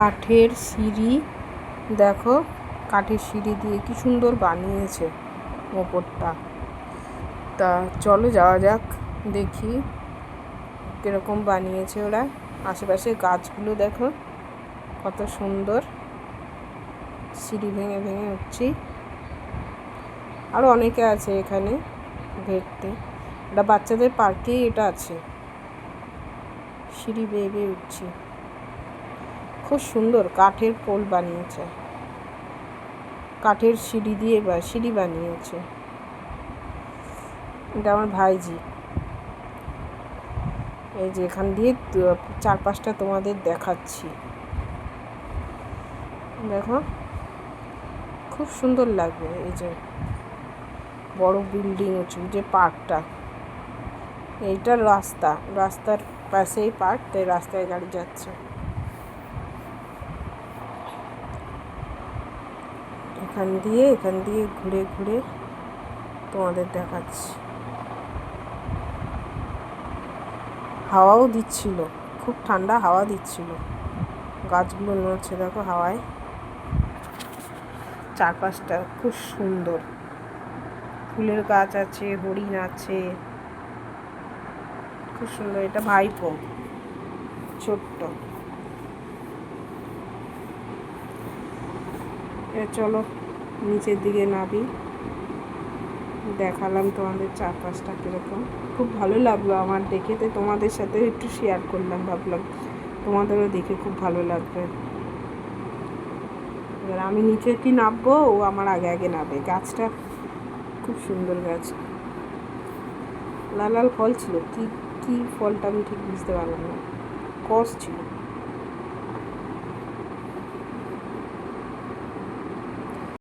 কাঠের সিঁড়ি দেখো, কাঠের সিঁড়ি দিয়ে কি সুন্দর বানিয়েছে ওপরটা। তা চলো যাওয়া যাক, দেখি কিরকম বানিয়েছে ওরা। আশেপাশে গাছগুলো দেখো কত সুন্দর। সিঁড়ি ভেঙে ভেঙে উঠছি, আরও অনেকে আছে এখানে ঘুরতে। এটা বাচ্চাদের পার্কেই এটা আছে। সিঁড়ি বেয়ে বেয়ে উঠছি, খুব সুন্দর কাঠের পোল বানিয়েছে, কাঠের সিঁড়ি দিয়ে সিঁড়ি বানিয়েছে। এটা আমার ভাইজি। এই যে এখান দিয়ে চারপাশটা তোমাদের দেখাচ্ছি, দেখো খুব সুন্দর লাগবে। এই যে বড় বিল্ডিং উঁচু যে পার্কটা, এইটা রাস্তার পাশেই পার্ক, তাই রাস্তায় গাড়ি যাচ্ছে। এখান দিয়ে ঘুরে ঘুরে তোমাদের দেখাচ্ছি। হাওয়াও দিচ্ছিল, খুব ঠান্ডা হাওয়া দিচ্ছিল। গাছগুলো নড়ছে দেখো হাওয়ায়। চারপাশটা খুব সুন্দর, ফুলের গাছ আছে, হরিণ আছে, খুব সুন্দর। এটা ভাইপো ছোট্ট। চলো নিচের দিকে নামি, দেখালাম তোমাদের চারপাশটা কীরকম। খুব ভালো লাগলো আমার দেখে, তো তোমাদের সাথে একটু শেয়ার করলাম, ভাবলাম তোমাদেরও দেখে খুব ভালো লাগবে। এবার আমি নিচে কি নামবো, ও আমার আগে আগে নামবে। গাছটা খুব সুন্দর গাছ, লাল লাল ফল ছিল, কি কি ফলটা আমি ঠিক বুঝতে পারলাম না, কস ছিল।